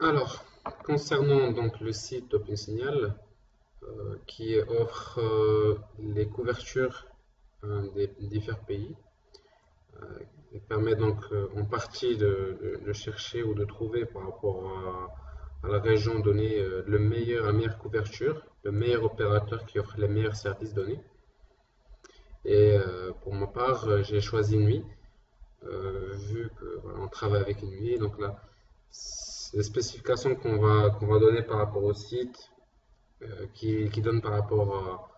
Alors, concernant donc le site OpenSignal, qui offre les couvertures des différents pays, il permet donc en partie de chercher ou de trouver par rapport à la région donnée la meilleure couverture, le meilleur opérateur qui offre les meilleurs services donnés. Et pour ma part, j'ai choisi Nuit, vu que voilà, on travaille avec Nuit. Donc là, les spécifications qu'on va donner par rapport au site, qui donne par rapport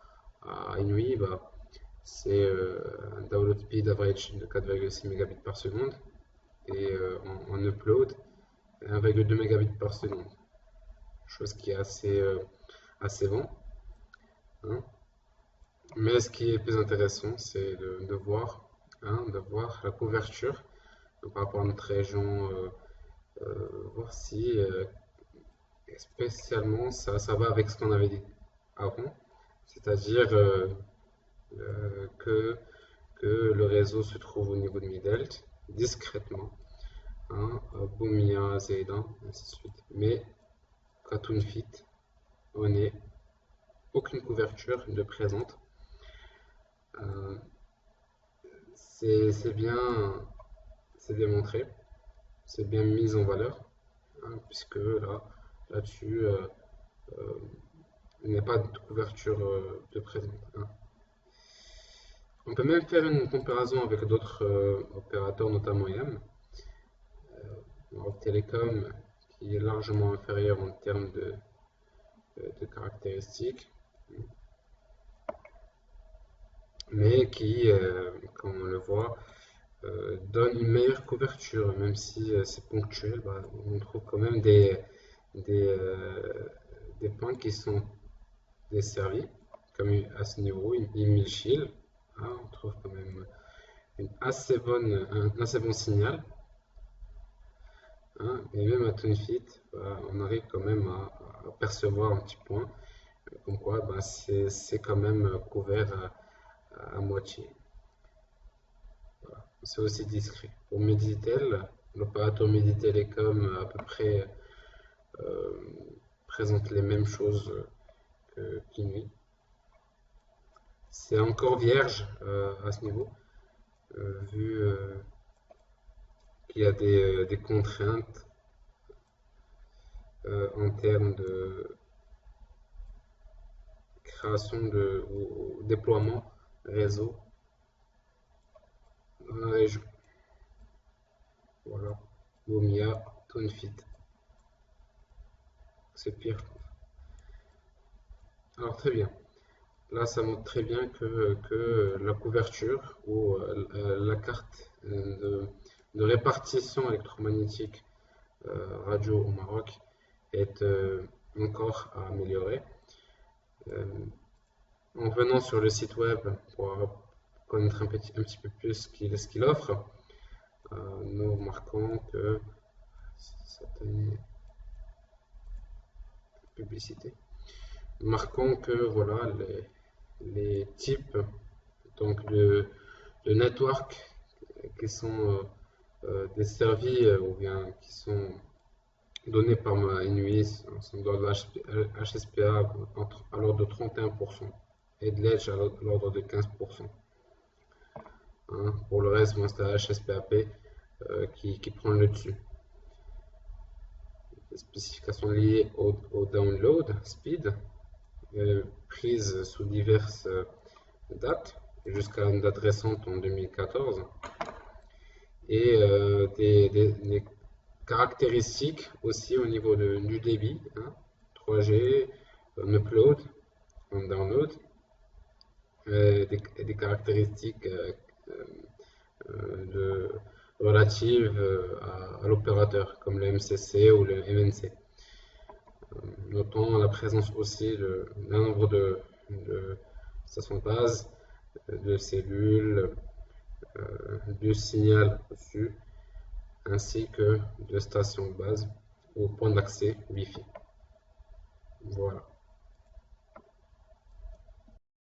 à Inui, bah, c'est un download speed average de 4,6 mégabits par seconde et en upload 1,2 mégabits par seconde, chose qui est assez bon, hein. Mais ce qui est plus intéressant, c'est de voir la couverture par rapport à notre région, voir si spécialement ça va avec ce qu'on avait dit avant, c'est-à-dire que le réseau se trouve au niveau de Midelt, discrètement, hein, Bumia, Zaydan, ainsi de suite. Mais qu'à Tunfit, on n'est aucune couverture de présente. Euh, c'est bien, c'est démontré, c'est bien mis en valeur, hein, puisque là-dessus, il n'y a pas de couverture de présente, hein. On peut même faire une comparaison avec d'autres opérateurs, notamment IM, Télécom, qui est largement inférieur en termes de caractéristiques, mais qui, comme on le voit, donne une meilleure couverture, même si c'est ponctuel. Bah, on trouve quand même des, euh, des points qui sont desservis, comme à ce niveau, une Shield, hein, on trouve quand même un assez bon signal, hein, et même à Tunfit, bah, on arrive quand même à percevoir un petit point, comme quoi bah, c'est quand même couvert à moitié. Voilà. C'est aussi discret. Pour Meditel, l'opérateur Meditelecom à peu près euh, présente les mêmes choses qu'Inui. C'est encore vierge à ce niveau, vu qu'il y a des contraintes en termes de création ou déploiement réseau dans la région. Voilà. Lumia, Tunfit. C'est pire, je trouve. Alors, très bien. Là, ça montre très bien que la couverture ou la carte de répartition électromagnétique radio au Maroc est encore à améliorer. Euh, En venant sur le site web pour connaître un petit peu plus ce qu'il offre, nous remarquons que certaines publicités. Nous remarquons que voilà les types donc de network qui sont desservis ou bien qui sont donnés par ma Inui sont dans le HSPA à l'ordre de 31% et de l'Edge à l'ordre de 15%. Hein. Pour le reste, c'est la HSPAP qui prend le dessus. Les spécifications liées au download speed, prises sous diverses dates, jusqu'à une date récente en 2014, et des caractéristiques aussi au niveau du débit, hein, 3G, en upload, en download, des caractéristiques relatives à l'opérateur, comme le MCC ou le MNC. Notons la présence aussi d'un nombre de stations de base, de cellules, de signal reçu, ainsi que de stations de base ou points d'accès Wi-Fi. Voilà.